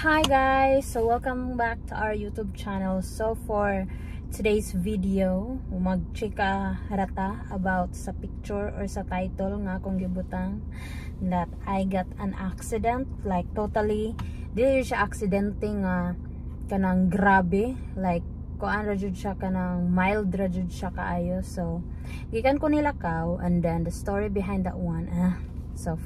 Hi guys, so welcome back to our YouTube channel. So for today's video, mag-chika harata about sa picture or sa title nga akong gibutang that I got an accident, like totally dili siya aksidente nga kanang grabe, like kuan ra jud siya kanang mild ra jud siya kaayo. So gikan ko nilakaw, and then the story behind that one. So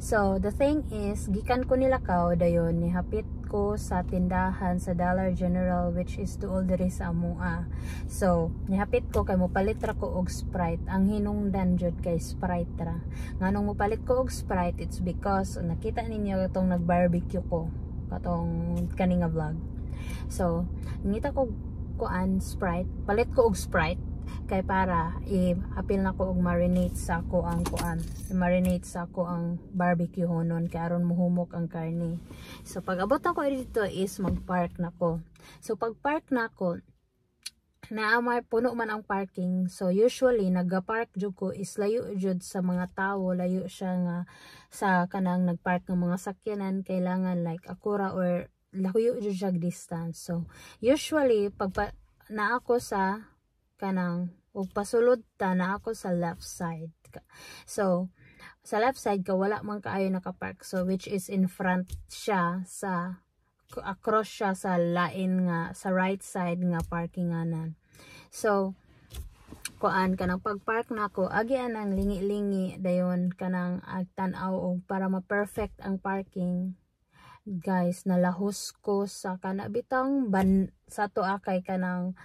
so the thing is, gikan ko nilakaw dayon, nihapit ko sa tindahan sa Dollar General, which is tuol diri sa amua. So nihapit ko kay mopalit ra ko og Sprite. Ang hinungdan jud kay Sprite ra. Nganong mopalit ko og Sprite, it's because nakita ninyo itong nag-barbecue ko katong kaninga vlog. So ngita ko kuan Sprite, palit ko og Sprite kay para i-apil na ko og marinate sa ako ang kuan, marinate sa ako ang barbecue honon kay aron muhumok ang karne. So pag abot ako dito is mag-park na ko. So pag park na ko, naamay puno man ang parking. So usually nagga-park jud ko is layo jud sa mga tawo, layo siya nga sa kanang nagpark ng mga sakyanan, kailangan like akura or layo jud siya distance. So usually pag na ako sa kanang ug pasulod ta na ako sa left side. So sa left side ka wala man kaayo nakapark, so which is in front siya sa across siya sa lain nga sa right side nga parkinganan. So kuan kanang pagpark na ako agi anang lingi-lingi dayon kanang agtan-aw og para ma-perfect ang parking. Guys, nalahos ko sa kanabitang sa tuwa kay kanang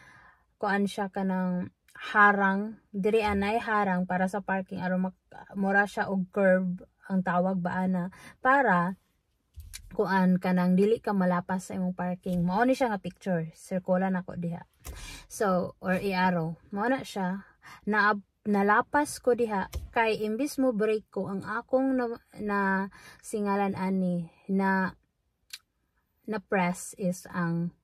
kuan siya kanang harang, diri anay harang para sa parking aron mura siya og curb ang tawag ba ana, para kuan kanang dili ka malapas sa imong parking. Mao ni siya nga picture, circular nako diha. So or i-arrow mao na siya, nalapas ko diha kay imbis mo brake ko, ang akong na singalan ani na press is ang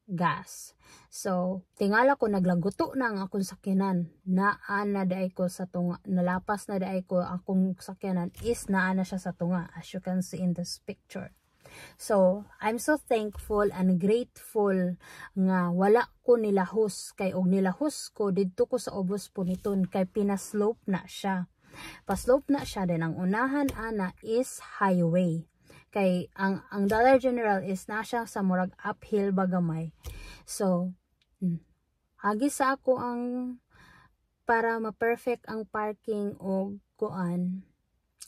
gas. So tingala ko naglaguto na ang akong sakyanan, naana daay ko sa tunga, nalapas na daay ko akong sakyanan is naana siya sa tunga, as you can see in this picture. So I'm so thankful and grateful nga wala ko nilahos, kay og nilahos ko didto ko sa ubos puniton kay pinaslope na siya. Paslope na siya, din ang unahan ana is highway. Kay ang Dollar General is nasa sa murag uphill bagamay. So agi sa ako ang para ma-perfect ang parking og kuan,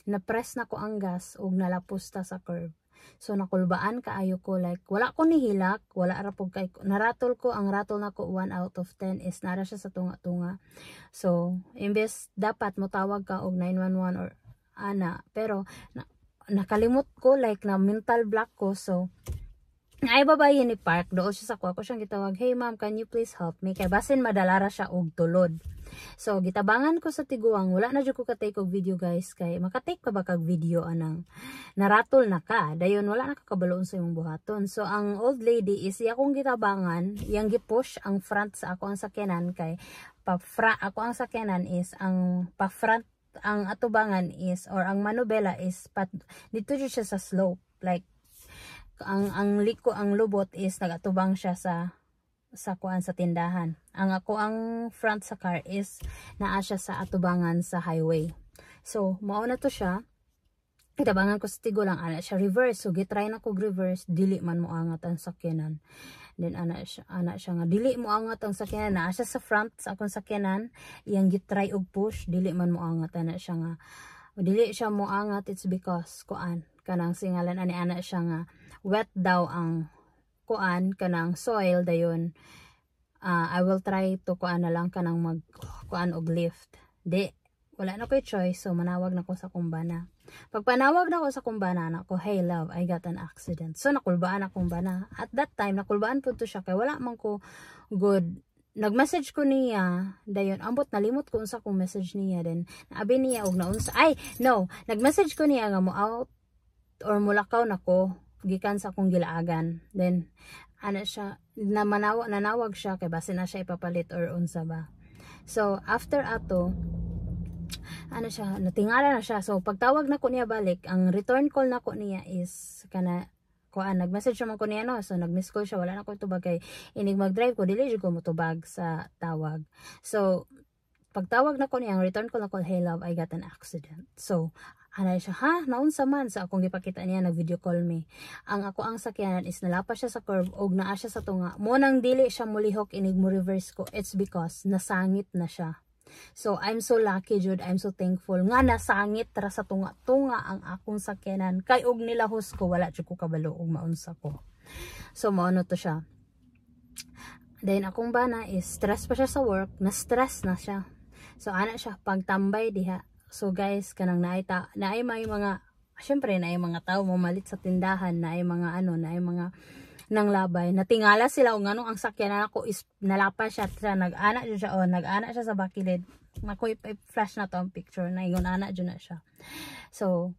na-press na ko ang gas og nalapos ta sa curb. So nakulbaan kaayo ko, like wala ko nihilak, wala ra pug kay naratol ko, ang ratol nako 1 out of 10 is nara siya sa tunga-tunga. So imbes dapat mo tawag ka og 911 or ana, pero nakalimot ko, like na mental block ko. So ay babae ni park doon siya sa ako siyang gitawag, hey ma'am, can you please help me, kay basin madalara siya og tulod. So gitabangan ko sa tiguang, wala na jud ko ka-take og video guys, kay makatake pa ba kag video anang naratol na ka dayon wala na kakabaloon sa imong buhaton. So ang old lady is akong gitabangan, yang gipush ang front sa ako ang sakyanan, kay ako ang sakyanan is ang pa-front, ang atubangan is or ang manubela is dito jud siya sa slope, like ang liko, ang lubot is nagatubang siya sa kuan sa tindahan. Ang ako ang front sa car is naa siya sa atubangan sa highway. So mao na to siya, itabangan ko sa tigo lang ana siya reverse. So gitry na ko reverse, dili man mo angat ang sakyanan. Then ana siya nga dili mo angat ang sakyanan, naa siya sa front sa akong sakyanan, iyang gitry og push, dili man mo angat. Ana siya nga dili siya mo angat, it's because kuan kanang singalan ani ana siya nga wet daw ang kuan kanang soil dayon. I will try to kuan na lang kanang mag kuan og lift. Wala na ko'y choice, so manawag na ko sa kumbana. Pag panawag na ko sa kumbana na ko, hey love, I got an accident. So nakulbaan akong bana. At that time nakulbaan po to siya kay wala man ko good. Nag-message ko niya dayon, ambot nalimot ko unsa kong message niya, then naabi niya og naunsa, nag-message ko niya nga mo out or mulakaw nako gikan sa akong gilaagan. Then ana siya nanawag siya kay basin na siya ipapalit or unsa ba. So after ato ano siya, natingala na siya. So pagtawag nako niya balik, ang return call nako niya is kana kuan nag-message naman ko niya no, so nag-miss call siya, wala na ko tubag kay inig mag-drive ko, dili jud ko motubag sa tawag. So pagtawag na ko niyang return ko na ko, hey love, I got an accident. So anay siya, ha? Naunsa man? Sa akong gipakita niya, nag-video call me. Ang sakyanan is nalapas siya sa curve og naa siya sa tunga. Mo nang dili siya mulihok inig mo reverse ko. It's because nasangit na siya. So I'm so lucky jud, I'm so thankful nga nasangit ra sa tunga-tunga ang akong sakyanan. Kay og nilahos ko, wala jud ko kabalo og maunsa ko. So maano to siya. Then akong bana is stress pa siya sa work, na-stress na siya. So ana siya pagtambay diha. So guys, kanang naay may mga, syempre naay mga tao mamalit sa tindahan, naay mga naay mga nanglabay. Natingala sila og ngano ang sakyanan ako is nalapas siya, nag-ana siya nag-ana siya sa bakilid. Makoy flash na to ang picture na ingon ana jud na siya. So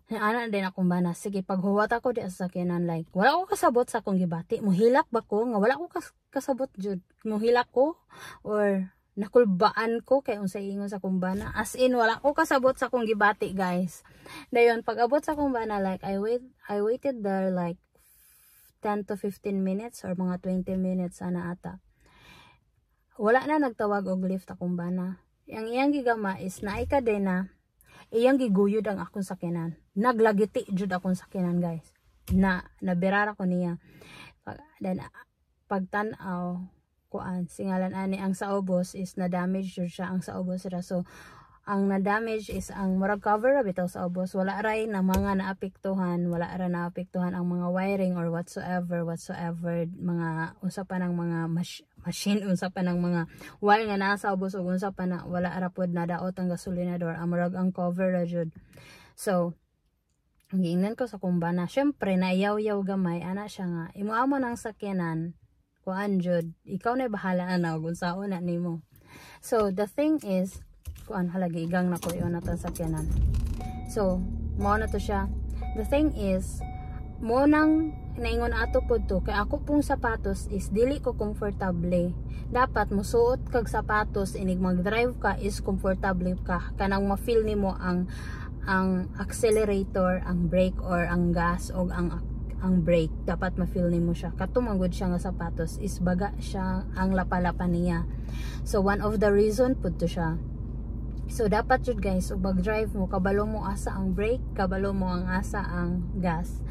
ana din akong bana, sige paghuwat ako di sa sakyanan, like wala ko kasabot sa akong gibati, muhilak ba ko nga wala ko kasabot jud, muhilak ko or nakulbaan ko kay unsay ingon sa kumbana, as in wala ko kasabot sa kong gibati guys. Dayon pag abot sa kumbana, like I waited there like 10 to 15 minutes or mga 20 minutes ana ata. Wala na nagtawag og lift akong bana. Yang iyang gigama is naay ka din na iyang giguyod ang akong sakyanan. Naglagiti jud akong sakyanan guys. Nabirara ko niya. Then pagtan-aw kuan singalan ani ang sa ubos is na damage jud siya ang sa ubos ra. So ang na damage is ang murag cover bitaw sa ubos, wala ray na mga naapektuhan, wala ra naapektuhan ang mga wiring or whatsoever mga usapan ng mga machine, usapan ng mga wire nga nasa ubos ug usapan na wala ra pod nadaot ang gasolinador, ang murag ang cover ra jud. So giingnan ko sa kumbana, syempre naiyaw-yaw gamay ana siya nga imuamo nang sakyanan kuan jud, ikaw na bahala na kung saan na nimo. So the thing is, kuan halagi igang na ko yon natong sakyanan. So mo na to siya. The thing is, mo nang naingon ato pod to kay ako pong sapatos is dili ko komportable. Dapat musuot kag sapatos inig mag-drive ka is komportable ka, kanang ma-feel nimo ang accelerator, ang brake or ang gas o ang brake, dapat ma-feel nimo siya. Katumangod siya nga sapatos is baga siya ang lapalapa niya. So one of the reason pud to siya. So dapat jud guys, ug mag-drive mo kabalo mo asa ang brake, kabalo mo ang asa ang gas.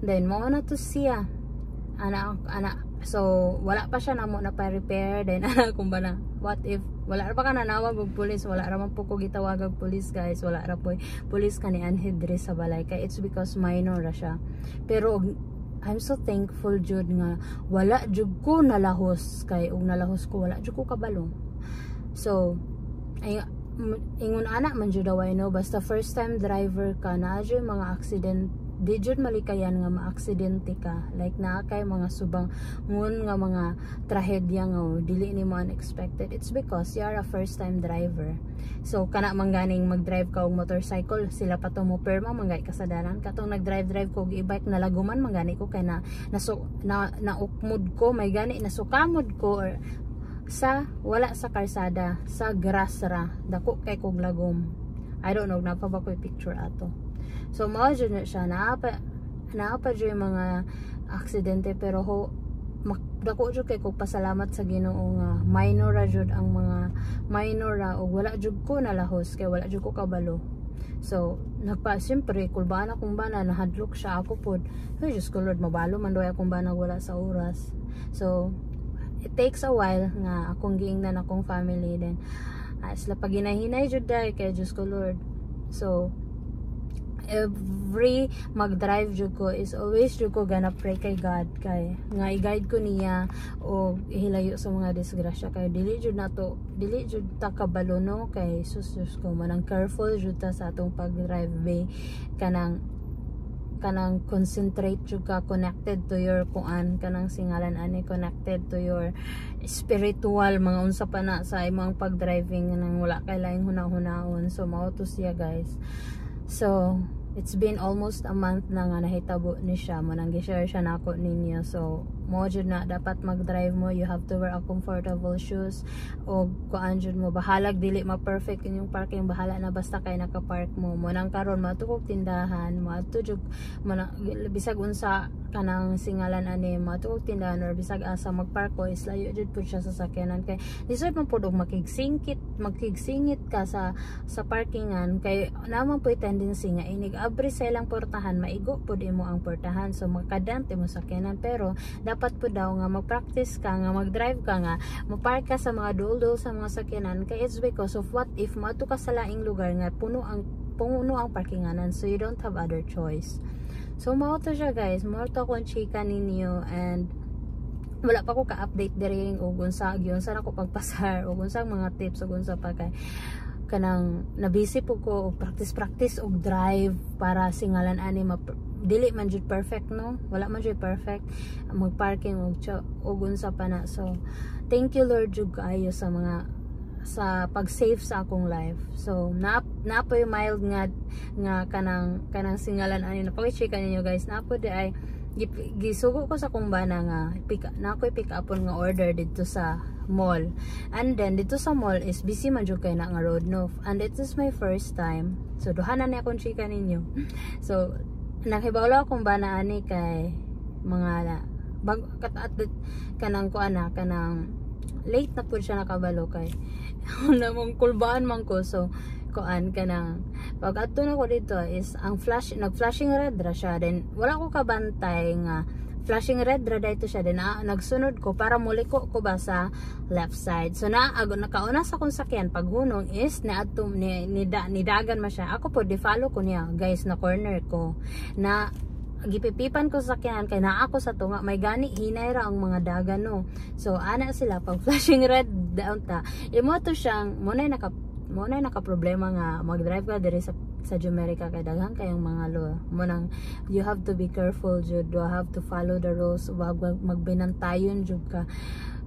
Then mo na to siya. Ana so wala pa siya namo na pa-repair. Then kung bana, what if wala ra pa ka nanawag og pulis, wala ra man po ko gitawag og pulis guys, wala ra po pulis kani anhid diri sa balay kay it's because minor ra siya. Pero I'm so thankful jud nga wala jud ko nalahos, kay ug nalahos ko wala jud ko kabalo. So ay ingon ana man jud daw I know, basta first time driver ka na jud mga accident, di jud malikayan nga maaksidente ka, like naa kay mga subang ngun nga mga trahedya nga dili nimo unexpected. It's because you are a first time driver. So kana mangganing mag-drive ka og motorcycle, sila pa to mo perma manggay kasadaran katong nag-drive ko og e-bike, nalaguman mangani ko kay naukmod ko, may gani nasukamod ko or sa wala sa karsada, sa grass ra dako kay kog lagom. I don't know na pa ba ko picture ato. So mao jud na siya, naapa jud mga aksidente, pero dako jud kay kog pasalamat sa Ginoo nga minor ra jud ang mga minor ra og wala jud ko nalahos kay wala jud ko kabalo. So siyempre kulbaan akong bana, nahadlok siya ako pod. Ay Diyos ko Lord, mabalo man doy akong bana wala sa oras. So it takes a while nga akong giingnan akong family, then sila paginahinay jud day kay Diyos ko Lord. So every mag-drive jud ko is always jud ko gonna pray kay God kay nga i-guide ko niya o ihilayo sa mga disgrasya, kay dili jud ta kabalo no, kay sus ko manang careful jud ta sa atong pag-drive bay, kanang concentrate jud ka, connected to your kuan, kanang singalan ani connected to your spiritual mga unsa pa na sa imong pag-driving nang wala kay laing hunahunahon. So mao to siya guys. So it's been almost a month na nga nahitabo ni siya, manang gi-share siya nako ninyo. So mo jud na dapat mag-drive mo, you have to wear a comfortable shoes, o kuan jud mo bahalag dili ma-perfect inyong parking, bahala na basta kay naka-park mo. Mo nang karon matukog tindahan, maadto jud bisag unsa kanang singalan ani, matukog tindahan or bisag asa magpark ko is layo jud pud siya sa sakyanan, kay lisod man pud og makigsingit ka sa parkingan, kay naman po tendency nga inig abri sa ilang portahan, maigo pud imo ang portahan, so makadante mo sakyanan. Pero dapat po daw nga mag-practice ka nga mag-drive ka nga mo-park ka sa mga dul-dul sa mga sakyanan, kay it's because of what if maadto ka sa laing lugar nga puno ang parkinganan, so you don't have other choice. So mao to siya guys, mao to akong chika ninyo, and wala pa ko ka-update diri og unsa gyud ako pagpasar og unsa mga tips og unsa pa kay kanang nabisi po ko og practice og drive para singalan ani dili man jud perfect, no, wala man jud perfect mag parking og unsa pa na. So thank you Lord jud kaayo sa pag-save sa akong life. So na po yung mild nga kanang singalan ani na pag-check ninyo guys, na po di ay gisugo ko sa kumbana nga pick upon nga order dito sa mall, and then dito sa mall is busy man jud kay na nga road, no, and it is my first time, so duhanan ni akong chika ninyo. So naghibawla akong bana ani kay mga kanang late na po siya nakabalo kay namong kulbaan man ko. So kanang pag adto na ko dito is ang nag-flashing red ra siya, then wala ko kabantay nga flashing red ra dito siya, then nagsunod ko para muliko ko ba sa left side. So nakauna sa kong sakyan paghunong is nidagan ma siya, ako po di-follow ko niya guys, na corner ko na gipipipan ko sa sakyanan kay naa ako sa tunga, may gani hinay ra ang mga dagan, no. So ana sila pag flashing red down ta imo to siyang muna naka problema nga mag-drive ka diri sa Jamaica kay daghan kayong mga law mo nang you have to be careful jud, you have to follow the rules, wag magbinantayon jud ka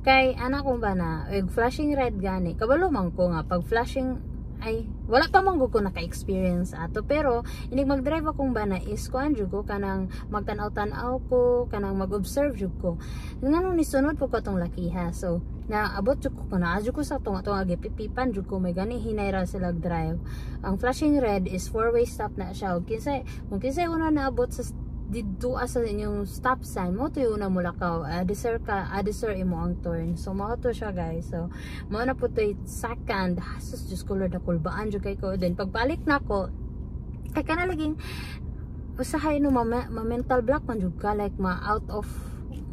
kay ana kung ba na flashing red gani kabalo man ko nga pag flashing ay wala pa man ko naka-experience ato, pero inig mag-drive akong bana is kuan jud ko kanang magtan-aw ko kanang mag-observe jud ko ngano ni sunod po ko tong lakiha. So naabot jud ko na adyo ko sa tunga gipipipan jud ko, may gani hinayra sila drive. Ang flashing red is 4-way stop na siya, kung kinsay una naabot sa dito asa inyong stop sign mo to yung mulakaw, adisir imo ang turn. So mao to siya guys. So mao na po to second hasos just color na kulbaan jud kay ko, then pagbalik na ko kay kana laging usahay no mental block man jud ka, like out of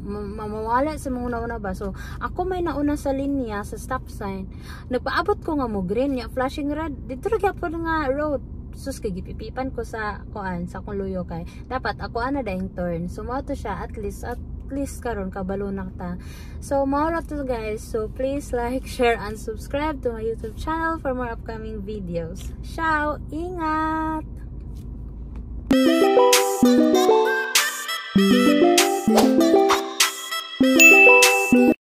mamawala sa mga una ba. So ako may nauna sa linya sa stop sign, nagpaabot ko nga mo green ya flashing red dito ra gyapon nga road. Sus kay gipipipan ko sa akong luyo kay dapat ako ana daing turn. So mao to siya, at least karon kabalo na ta. So mao to guys. So please like, share and subscribe to my YouTube channel for more upcoming videos. Ciao, ingat.